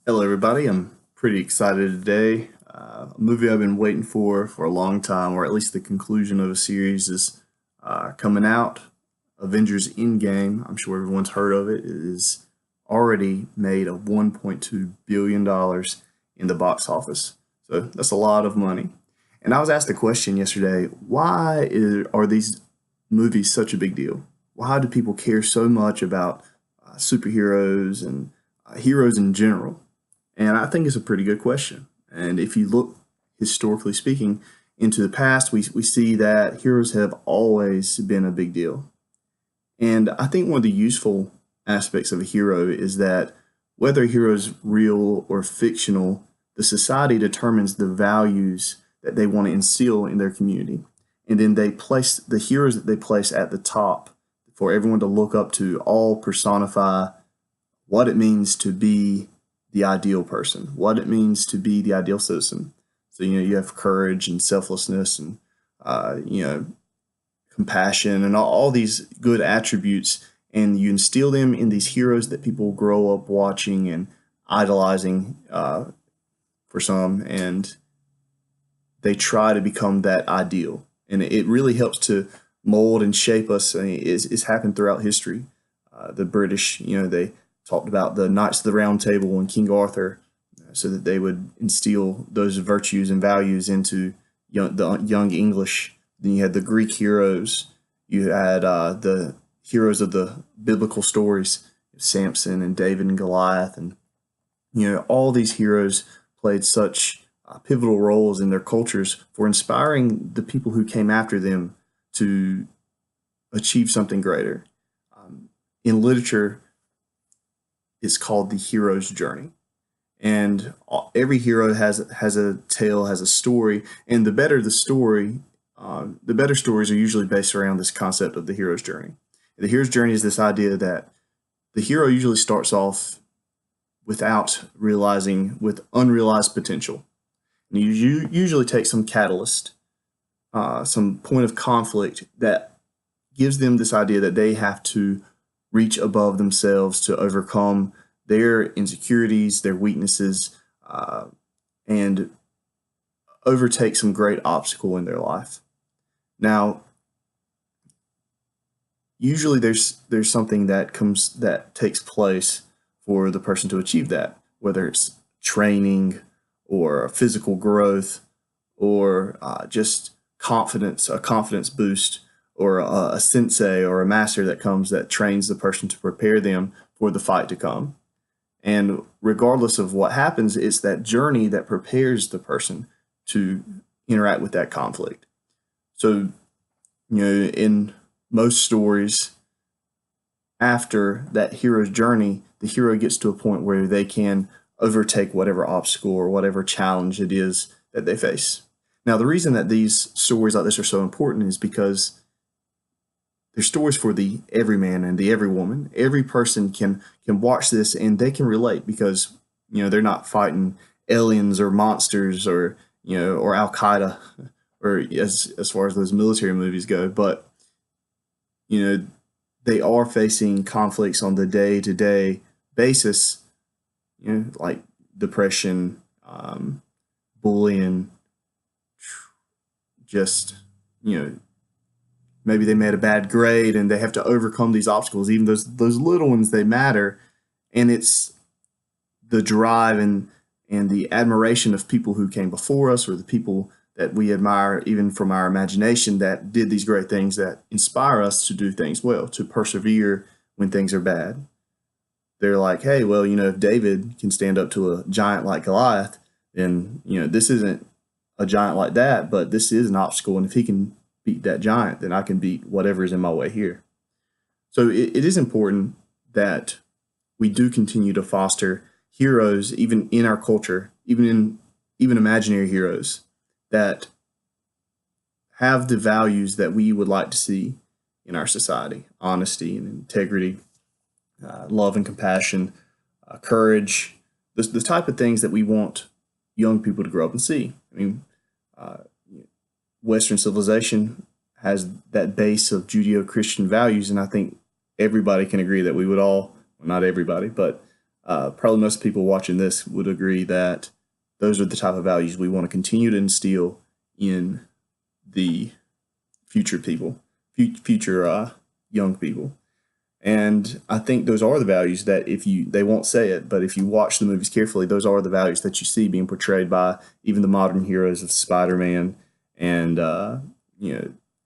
Hello, everybody. I'm pretty excited today. A movie I've been waiting for a long time, or at least the conclusion of a series, is coming out. Avengers Endgame. I'm sure everyone's heard of it. It is already made a $1.2 billion in the box office. So that's a lot of money. And I was asked a question yesterday: are these movies such a big deal? Why do people care so much about superheroes and heroes in general? And I think it's a pretty good question. And if you look historically speaking into the past, we see that heroes have always been a big deal. And I think one of the useful aspects of a hero is that whether a hero is real or fictional, the society determines the values that they want to instill in their community. And then they place the heroes that they place at the top for everyone to look up to, all personify what it means to be the ideal person, what it means to be the ideal citizen. So, you have courage and selflessness and, you know, compassion and all these good attributes. And you instill them in these heroes that people grow up watching and idolizing for some. And they try to become that ideal. And it really helps to mold and shape us. I mean, it's happened throughout history. The British, they talked about the Knights of the Round Table and King Arthur, so that they would instill those virtues and values into the young English. Then you had the Greek heroes. You had the heroes of the biblical stories, Samson and David and Goliath, and all these heroes played such pivotal roles in their cultures for inspiring the people who came after them to achieve something greater. In literature, it's called the hero's journey, and every hero has a tale, has a story, and the better the story, the better stories are usually based around this concept of the hero's journey. The hero's journey is this idea that the hero usually starts off with unrealized potential. And you usually take some catalyst, some point of conflict that gives them this idea that they have to reach above themselves to overcome their insecurities, their weaknesses, and overtake some great obstacle in their life. Now, usually there's something that takes place for the person to achieve that, whether it's training or physical growth or just a confidence boost, or a sensei or a master that trains the person to prepare them for the fight to come. And regardless of what happens, it's that journey that prepares the person to interact with that conflict. So, in most stories, after that hero's journey, the hero gets to a point where they can overtake whatever obstacle or whatever challenge it is that they face. Now, the reason that these stories like this are so important is because they're stories for the everyman and the everywoman. Every person can watch this and they can relate because they're not fighting aliens or monsters or or Al Qaeda, or as far as those military movies go, but they are facing conflicts on the day to day basis, like depression, bullying, just maybe they made a bad grade and they have to overcome these obstacles. Even those little ones, they matter, and it's the drive and the admiration of people who came before us, or the people that we admire even from our imagination, that did these great things, that inspire us to do things well, to persevere when things are bad. They're like, hey, well, if David can stand up to a giant like Goliath, then this isn't a giant like that, but this is an obstacle, and if he can beat that giant, then I can beat whatever is in my way here. So it is important that we do continue to foster heroes, even in our culture, even imaginary heroes that have the values that we would like to see in our society: honesty and integrity, love and compassion, courage, the type of things that we want young people to grow up and see. I mean, uh, Western civilization has that base of Judeo-Christian values, and I think everybody can agree that we would all, well, not everybody, but Probably most people watching this would agree that those are the type of values we want to continue to instill in the future people, future young people. And I think those are the values that they won't say it, but if you watch the movies carefully, those are the values that you see being portrayed by even the modern heroes of Spider-Man and,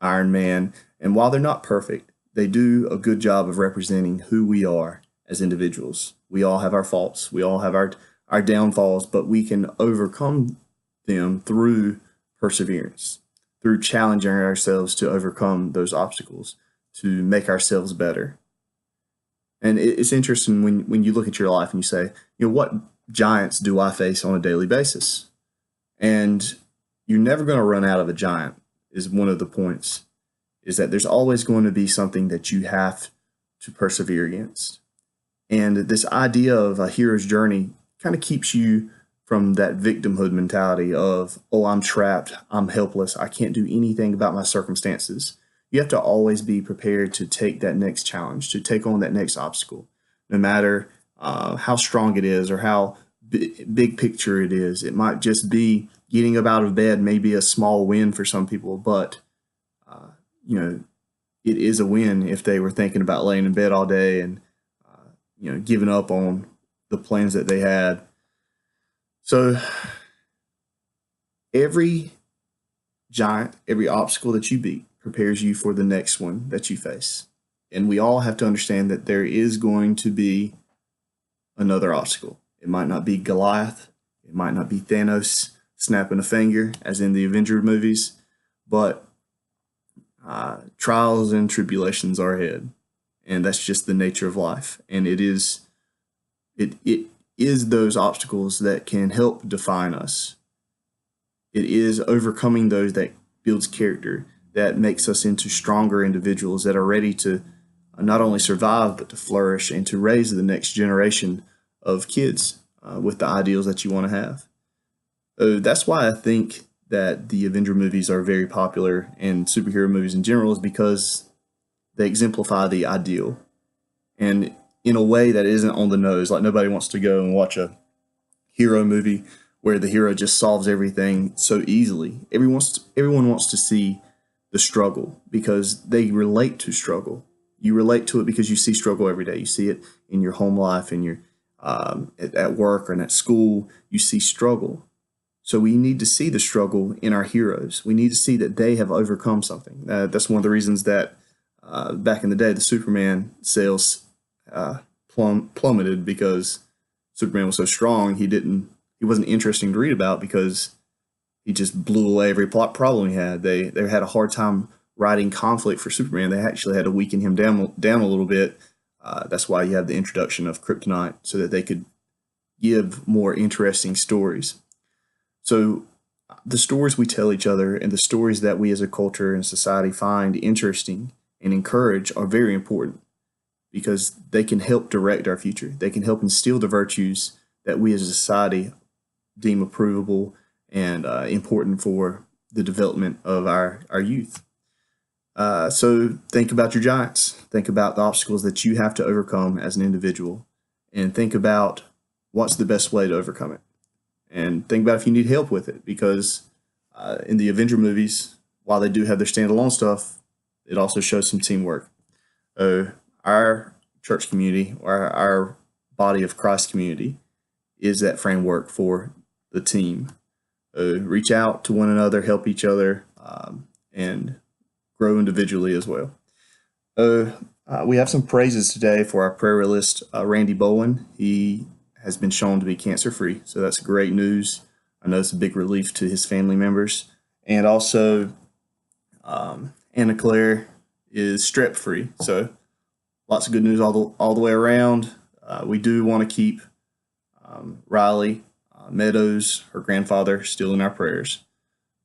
Iron Man. And while they're not perfect, they do a good job of representing who we are as individuals. We all have our faults. We all have our downfalls, but we can overcome them through perseverance, through challenging ourselves to overcome those obstacles, to make ourselves better. And it's interesting when you look at your life and you say, what giants do I face on a daily basis? And you're never going to run out of a giant is one of the points, is that there's always going to be something that you have to persevere against. And this idea of a hero's journey kind of keeps you from that victimhood mentality of, oh, I'm trapped, I'm helpless, I can't do anything about my circumstances. You have to always be prepared to take that next challenge, to take on that next obstacle, no matter how strong it is or how big picture it is. It might just be getting up out of bed, maybe a small win for some people, but it is a win if they were thinking about laying in bed all day and giving up on the plans that they had. So every giant, every obstacle that you beat prepares you for the next one that you face. And we all have to understand that there is going to be another obstacle. It might not be Goliath. It might not be Thanos snapping a finger, as in the Avenger movies, but trials and tribulations are ahead. And that's just the nature of life. And it is those obstacles that can help define us. It is overcoming those that builds character, that makes us into stronger individuals that are ready to not only survive, but to flourish and to raise the next generation of kids with the ideals that you want to have. That's why I think that the Avenger movies are very popular, and superhero movies in general, is because they exemplify the ideal. And in a way that isn't on the nose. Like, nobody wants to go and watch a hero movie where the hero just solves everything so easily. Everyone wants to see the struggle because they relate to struggle. You relate to it because you see struggle every day. You see it in your home life, in your at work and at school. You see struggle. So we need to see the struggle in our heroes. We need to see that they have overcome something. That's one of the reasons that back in the day, the Superman sales plummeted, because Superman was so strong. He wasn't interesting to read about because he just blew away every problem he had. They had a hard time writing conflict for Superman. They actually had to weaken him down a little bit. That's why you have the introduction of Kryptonite, so that they could give more interesting stories. So the stories we tell each other and the stories that we as a culture and society find interesting and encourage are very important, because they can help direct our future. They can help instill the virtues that we as a society deem approvable and important for the development of our youth. So think about your giants. Think about the obstacles that you have to overcome as an individual, and think about what's the best way to overcome it. And think about if you need help with it, because in the Avenger movies, while they do have their standalone stuff, it also shows some teamwork. Our church community, or our body of Christ community, is that framework for the team. Reach out to one another, help each other, and grow individually as well. We have some praises today for our prayer list. Randy Bowen, he has been shown to be cancer-free, so that's great news. I know it's a big relief to his family members. And also, Anna Claire is strep-free, so lots of good news all the way around. We do want to keep Riley Meadows, her grandfather, still in our prayers.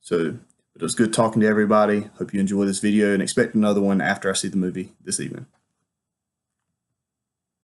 So it was good talking to everybody. Hope you enjoy this video, and expect another one after I see the movie this evening.